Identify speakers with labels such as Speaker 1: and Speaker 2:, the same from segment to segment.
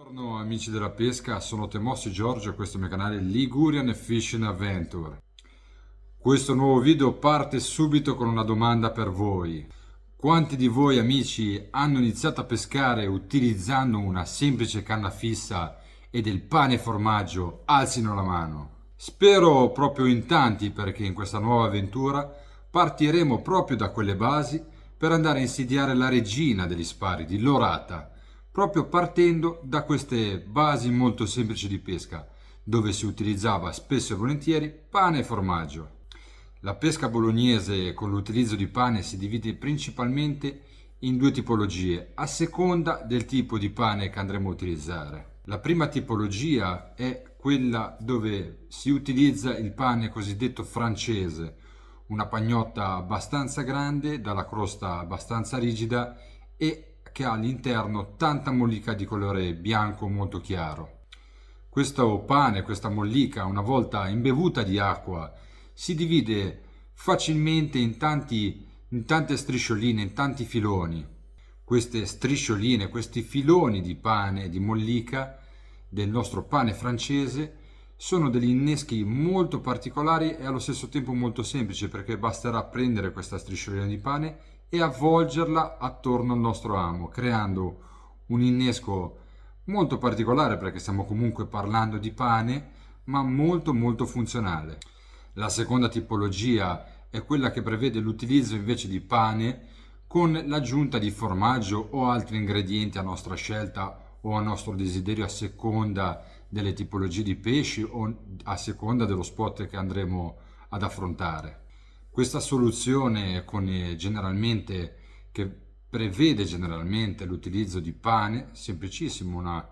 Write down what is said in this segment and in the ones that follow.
Speaker 1: Buongiorno amici della pesca, sono Temossi Giorgio e questo è il mio canale Ligurian Fishing Adventure. Questo nuovo video parte subito con una domanda per voi. Quanti di voi amici hanno iniziato a pescare utilizzando una semplice canna fissa e del pane e formaggio? Alzino la mano. Spero proprio in tanti perché in questa nuova avventura partiremo proprio da quelle basi per andare a insidiare la regina degli spari di Lorata, proprio partendo da queste basi molto semplici di pesca, dove si utilizzava spesso e volentieri pane e formaggio. La pesca bolognese con l'utilizzo di pane si divide principalmente in due tipologie, a seconda del tipo di pane che andremo a utilizzare. La prima tipologia è quella dove si utilizza il pane cosiddetto francese, una pagnotta abbastanza grande, dalla crosta abbastanza rigida e che ha all'interno tanta mollica di colore bianco molto chiaro. Questo pane, questa mollica, una volta imbevuta di acqua, si divide facilmente in tante striscioline, in tanti filoni. Queste striscioline, questi filoni di pane, di mollica del nostro pane francese sono degli inneschi molto particolari e allo stesso tempo molto semplici, perché basterà prendere questa strisciolina di pane e avvolgerla attorno al nostro amo, creando un innesco molto particolare, perché stiamo comunque parlando di pane, ma molto funzionale. La seconda tipologia è quella che prevede l'utilizzo invece di pane con l'aggiunta di formaggio o altri ingredienti a nostra scelta o a nostro desiderio, a seconda delle tipologie di pesci o a seconda dello spot che andremo ad affrontare. Questa soluzione che prevede generalmente l'utilizzo di pane, semplicissimo, una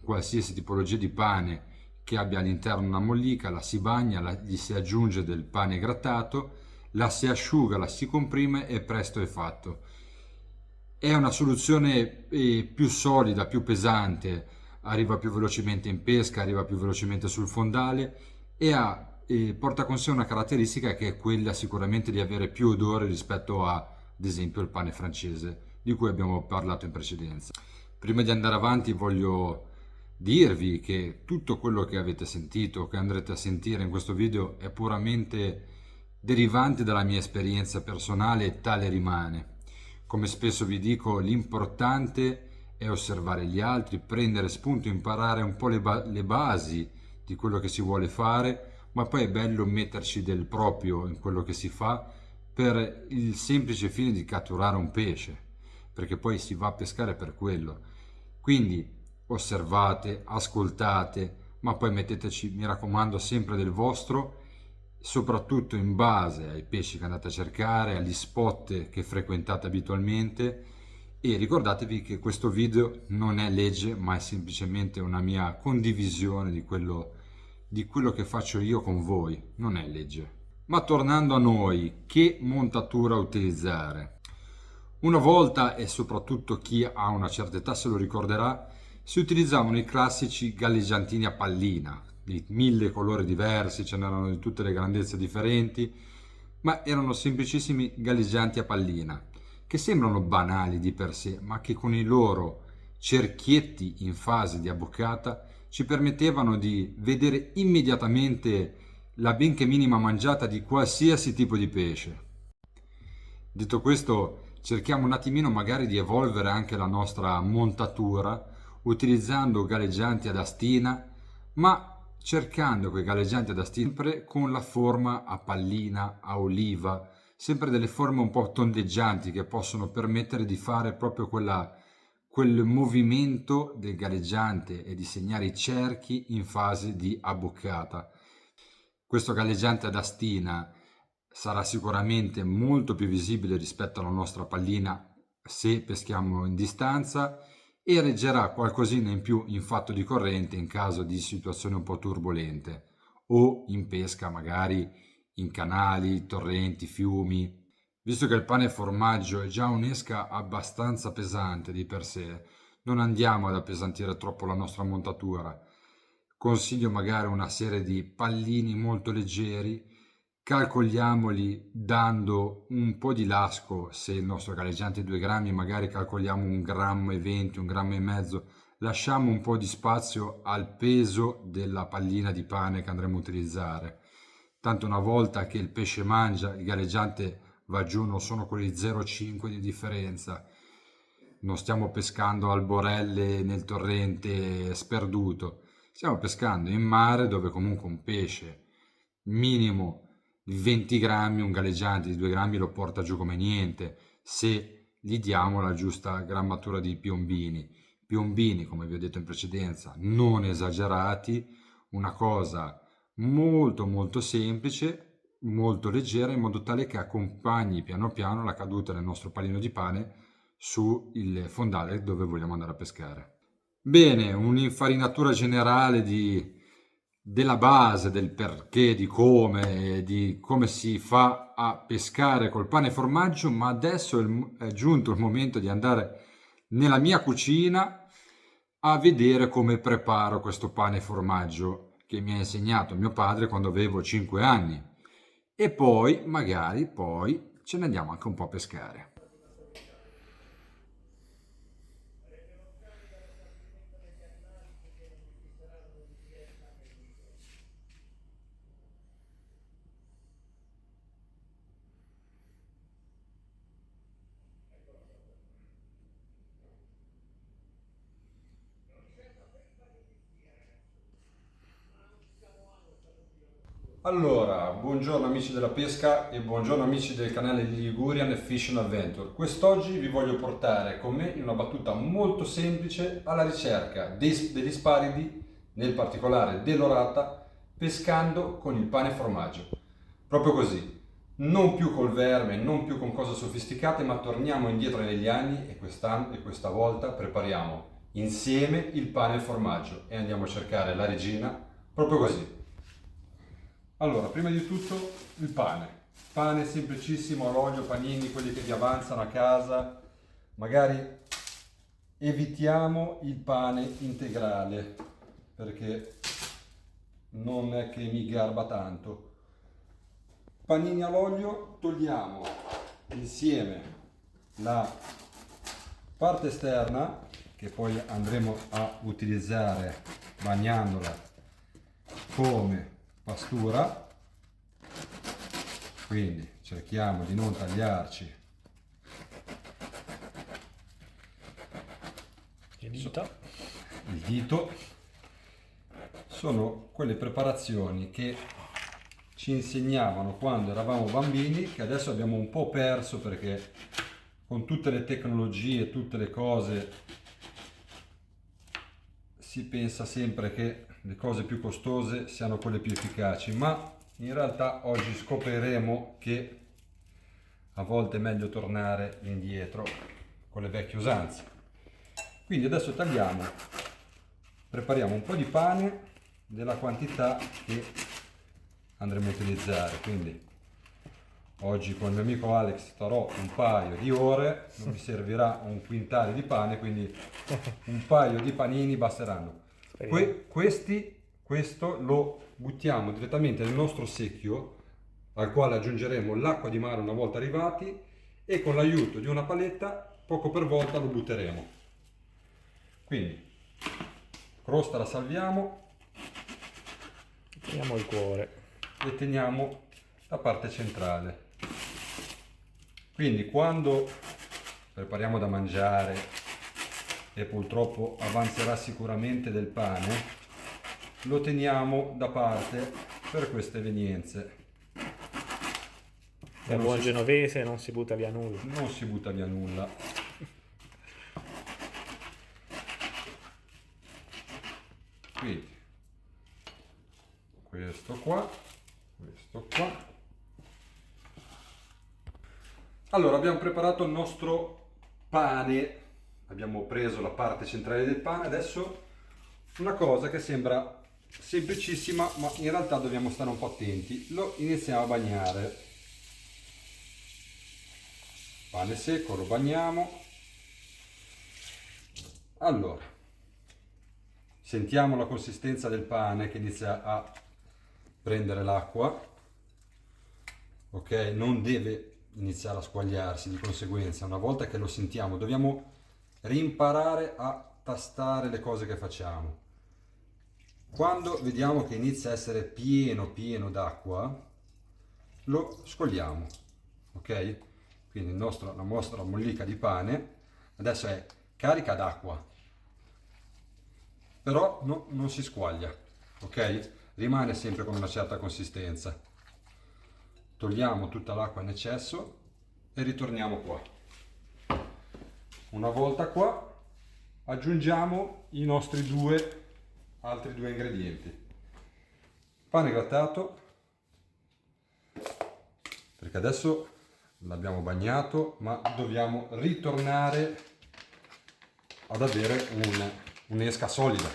Speaker 1: qualsiasi tipologia di pane che abbia all'interno una mollica, la si bagna, gli si aggiunge del pane grattato, la si asciuga, la si comprime e presto è fatto. È una soluzione più solida, più pesante, arriva più velocemente in pesca, arriva più velocemente sul fondale e porta con sé una caratteristica che è quella sicuramente di avere più odore rispetto ad esempio il pane francese di cui abbiamo parlato in precedenza. Prima di andare avanti voglio dirvi che tutto quello che avete sentito, che andrete a sentire in questo video è puramente derivante dalla mia esperienza personale e tale rimane. Come spesso vi dico, l'importante è osservare gli altri, prendere spunto, imparare un po' le basi di quello che si vuole fare, ma poi è bello metterci del proprio in quello che si fa per il semplice fine di catturare un pesce, perché poi si va a pescare per quello. Quindi osservate, ascoltate, ma poi metteteci, mi raccomando, sempre del vostro, soprattutto in base ai pesci che andate a cercare, agli spot che frequentate abitualmente, e ricordatevi che questo video non è legge, ma è semplicemente una mia condivisione di quello che faccio io con voi, non è legge. Ma tornando a noi, che montatura utilizzare? Una volta, e soprattutto chi ha una certa età se lo ricorderà, si utilizzavano i classici galleggiantini a pallina, di 1000 colori diversi, ce n'erano di tutte le grandezze differenti, ma erano semplicissimi galleggianti a pallina, che sembrano banali di per sé, ma che con i loro cerchietti in fase di abboccata ci permettevano di vedere immediatamente la benché minima mangiata di qualsiasi tipo di pesce. Detto questo, cerchiamo un attimino magari di evolvere anche la nostra montatura utilizzando galleggianti ad astina, ma cercando quei galleggianti ad astina sempre con la forma a pallina, a oliva, sempre delle forme un po' tondeggianti che possono permettere di fare proprio quel movimento del galleggiante e di segnare i cerchi in fase di abboccata. Questo galleggiante ad astina sarà sicuramente molto più visibile rispetto alla nostra pallina se peschiamo in distanza e reggerà qualcosina in più in fatto di corrente in caso di situazioni un po' turbolente o in pesca magari in canali, torrenti, fiumi. Visto che il pane e formaggio è già un'esca abbastanza pesante di per sé, non andiamo ad appesantire troppo la nostra montatura. Consiglio magari una serie di pallini molto leggeri, calcoliamoli dando un po' di lasco. Se il nostro galleggiante è 2 grammi, magari calcoliamo 1,20 grammi, 1,5 grammi, lasciamo un po' di spazio al peso della pallina di pane che andremo a utilizzare. Tanto una volta che il pesce mangia, il galleggiante va giù, non sono quelli 0,5 di differenza. Non stiamo pescando alborelle nel torrente sperduto, stiamo pescando in mare dove comunque un pesce minimo di 20 grammi, un galleggiante di 2 grammi lo porta giù come niente, se gli diamo la giusta grammatura di piombini. Piombini, come vi ho detto in precedenza, non esagerati, una cosa molto molto semplice, molto leggera, in modo tale che accompagni piano piano la caduta del nostro panino di pane sul fondale dove vogliamo andare a pescare. Bene, un'infarinatura generale della base, del perché, di come si fa a pescare col pane e formaggio, ma adesso è giunto il momento di andare nella mia cucina a vedere come preparo questo pane e formaggio che mi ha insegnato mio padre quando avevo 5 anni. E poi, magari, poi ce ne andiamo anche un po' a pescare. Allora, buongiorno amici della pesca e buongiorno amici del canale di Ligurian Fishing Adventure. Quest'oggi vi voglio portare con me in una battuta molto semplice alla ricerca degli sparidi, nel particolare dell'orata, pescando con il pane e formaggio. Proprio così, non più col verme, non più con cose sofisticate, ma torniamo indietro negli anni e quest'anno e questa volta prepariamo insieme il pane e il formaggio e andiamo a cercare la regina proprio così. Allora, prima di tutto il pane. Pane semplicissimo all'olio, panini, quelli che vi avanzano a casa. Magari evitiamo il pane integrale perché non è che mi garba tanto. Panini all'olio, togliamo insieme la parte esterna che poi andremo a utilizzare bagnandola come pastura, quindi cerchiamo di non tagliarci il dito. Sono quelle preparazioni che ci insegnavano quando eravamo bambini, che adesso abbiamo un po' perso perché con tutte le tecnologie, tutte le cose, si pensa sempre che le cose più costose siano quelle più efficaci, ma in realtà oggi scopriremo che a volte è meglio tornare indietro con le vecchie usanze. Quindi adesso tagliamo, prepariamo un po' di pane della quantità che andremo a utilizzare. Quindi oggi con il mio amico Alex starò un paio di ore, non mi servirà un quintale di pane, quindi un paio di panini basteranno. Questo lo buttiamo direttamente nel nostro secchio, al quale aggiungeremo l'acqua di mare una volta arrivati, e con l'aiuto di una paletta poco per volta lo butteremo. Quindi crosta la salviamo,
Speaker 2: teniamo il cuore
Speaker 1: e teniamo la parte centrale. Quindi quando prepariamo da mangiare e purtroppo avanzerà sicuramente del pane, lo teniamo da parte per queste evenienze.
Speaker 2: da buon genovese non si butta via nulla.
Speaker 1: Non si butta via nulla. Quindi questo qua. Allora, abbiamo preparato il nostro pane, abbiamo preso la parte centrale del pane. Adesso una cosa che sembra semplicissima, ma in realtà dobbiamo stare un po' attenti. Lo iniziamo a bagnare. Pane secco, lo bagniamo. Allora, sentiamo la consistenza del pane che inizia a prendere l'acqua. Ok, non deve iniziare a squagliarsi, di conseguenza una volta che lo sentiamo dobbiamo rimparare a tastare le cose che facciamo. Quando vediamo che inizia a essere pieno d'acqua, lo scogliamo, ok? Quindi la nostra mollica di pane adesso è carica d'acqua, però non si squaglia, ok? Rimane sempre con una certa consistenza. Togliamo tutta l'acqua in eccesso e ritorniamo qua. Una volta qua aggiungiamo i nostri altri due ingredienti. Pane grattato, perché adesso l'abbiamo bagnato, ma dobbiamo ritornare ad avere un'esca solida.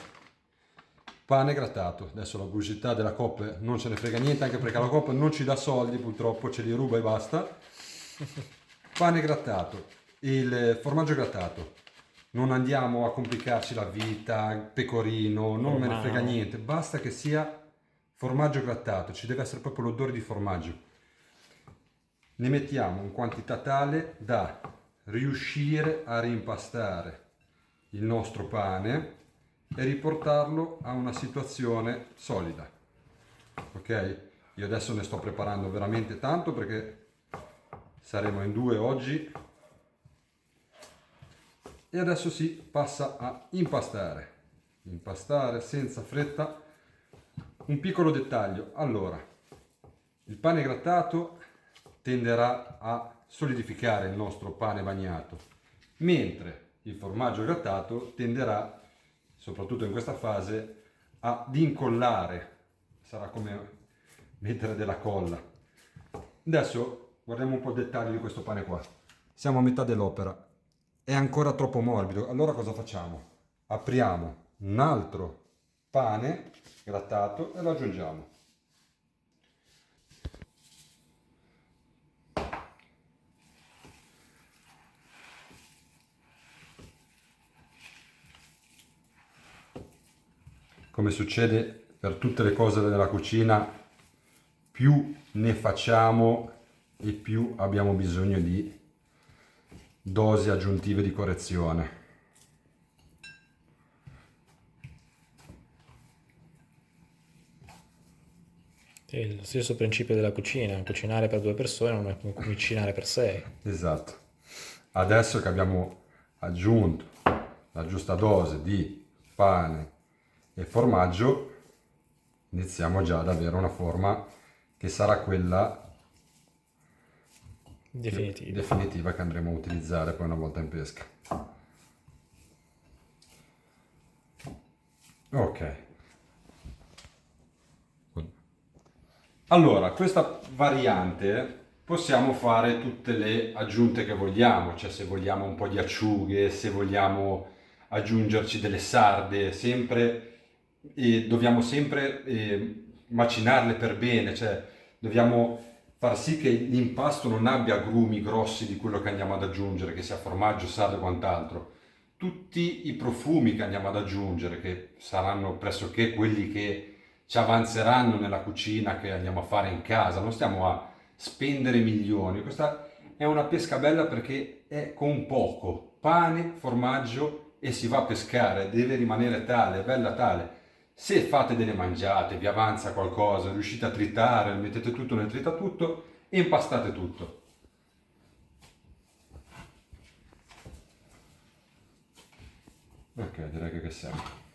Speaker 1: Pane grattato. Adesso la pubblicità della Coop non ce ne frega niente, anche perché la Coop non ci dà soldi, purtroppo ce li ruba e basta. Pane grattato, il formaggio grattato. Non andiamo a complicarci la vita, pecorino, non me ne frega niente, basta che sia formaggio grattato, ci deve essere proprio l'odore di formaggio. Ne mettiamo in quantità tale da riuscire a rimpastare il nostro pane e riportarlo a una situazione solida. Ok? Io adesso ne sto preparando veramente tanto perché saremo in 2 oggi. E adesso si passa a impastare senza fretta. Un piccolo dettaglio: allora, il pane grattato tenderà a solidificare il nostro pane bagnato, mentre il formaggio grattato tenderà, soprattutto in questa fase, ad incollare, sarà come mettere della colla. Adesso guardiamo un po' il dettaglio di questo pane qua. Siamo a metà dell'opera. È ancora troppo morbido, allora cosa facciamo? Apriamo un altro pane grattato e lo aggiungiamo. Come succede per tutte le cose della cucina, più ne facciamo e più abbiamo bisogno di dosi aggiuntive di correzione.
Speaker 2: È lo stesso principio della cucina: cucinare per 2 persone non è come cucinare per 6.
Speaker 1: Esatto. Adesso che abbiamo aggiunto la giusta dose di pane e formaggio, iniziamo già ad avere una forma che sarà quella definitiva che andremo a utilizzare poi una volta in pesca. Ok. Allora, questa variante possiamo fare tutte le aggiunte che vogliamo, cioè se vogliamo un po' di acciughe, se vogliamo aggiungerci delle sarde, dobbiamo sempre macinarle per bene, cioè dobbiamo far sì che l'impasto non abbia agrumi grossi di quello che andiamo ad aggiungere, che sia formaggio, sardo e quant'altro. Tutti i profumi che andiamo ad aggiungere, che saranno pressoché quelli che ci avanzeranno nella cucina che andiamo a fare in casa, non stiamo a spendere milioni. Questa è una pesca bella perché è con poco, pane, formaggio, e si va a pescare, deve rimanere tale, bella tale. Se fate delle mangiate, vi avanza qualcosa, riuscite a tritare, mettete tutto nel tritatutto e impastate tutto. Ok, direi che siamo.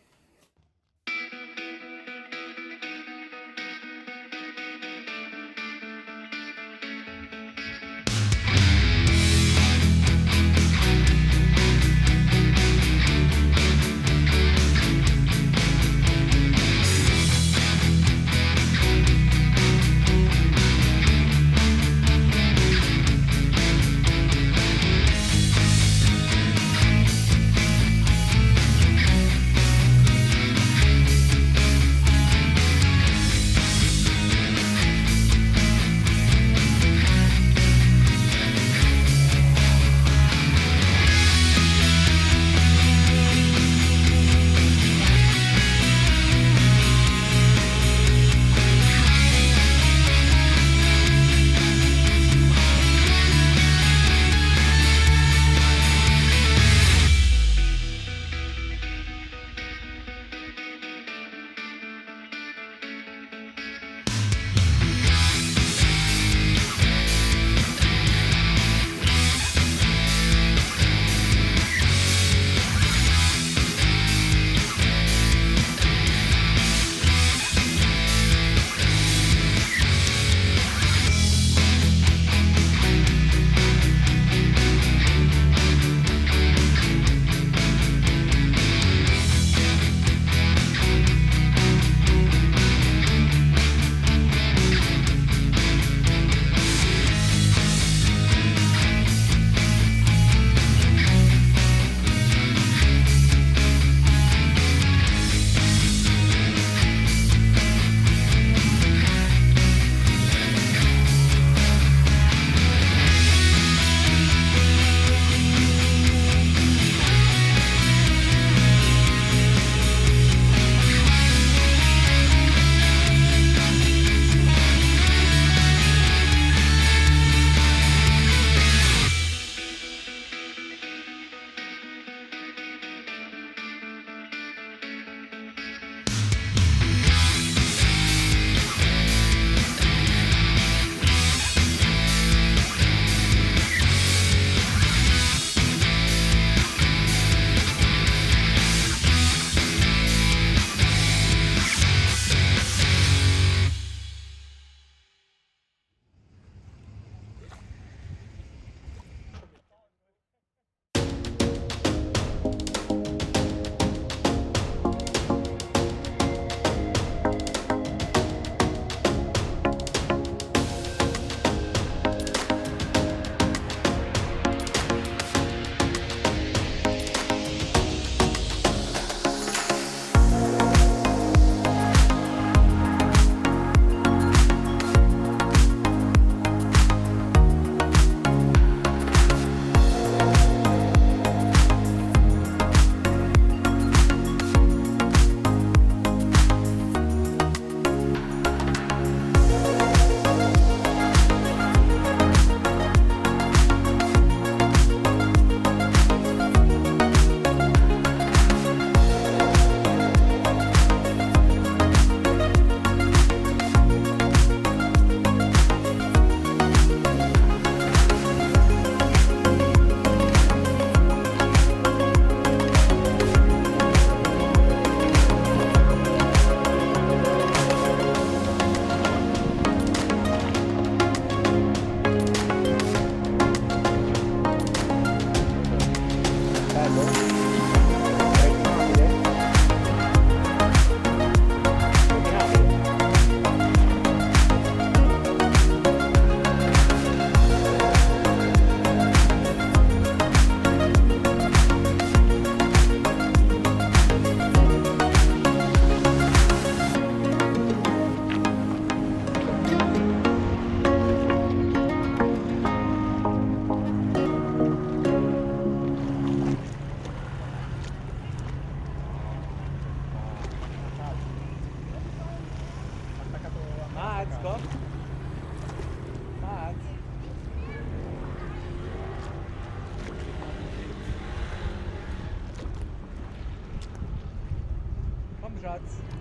Speaker 3: Grazie.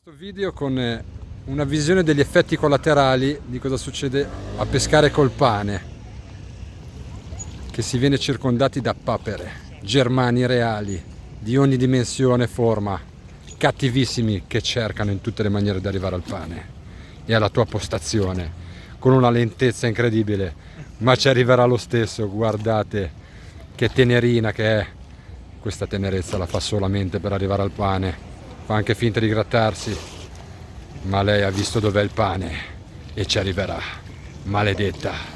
Speaker 1: Questo video con una visione degli effetti collaterali di cosa succede a pescare col pane. che si viene circondati da papere, germani reali, di ogni dimensione e forma, cattivissimi, che cercano in tutte le maniere di arrivare al pane e alla tua postazione, con una lentezza incredibile, ma ci arriverà lo stesso. Guardate che tenerina che è, questa tenerezza la fa solamente per arrivare al pane, fa anche finta di grattarsi, ma lei ha visto dov'è il pane e ci arriverà, maledetta.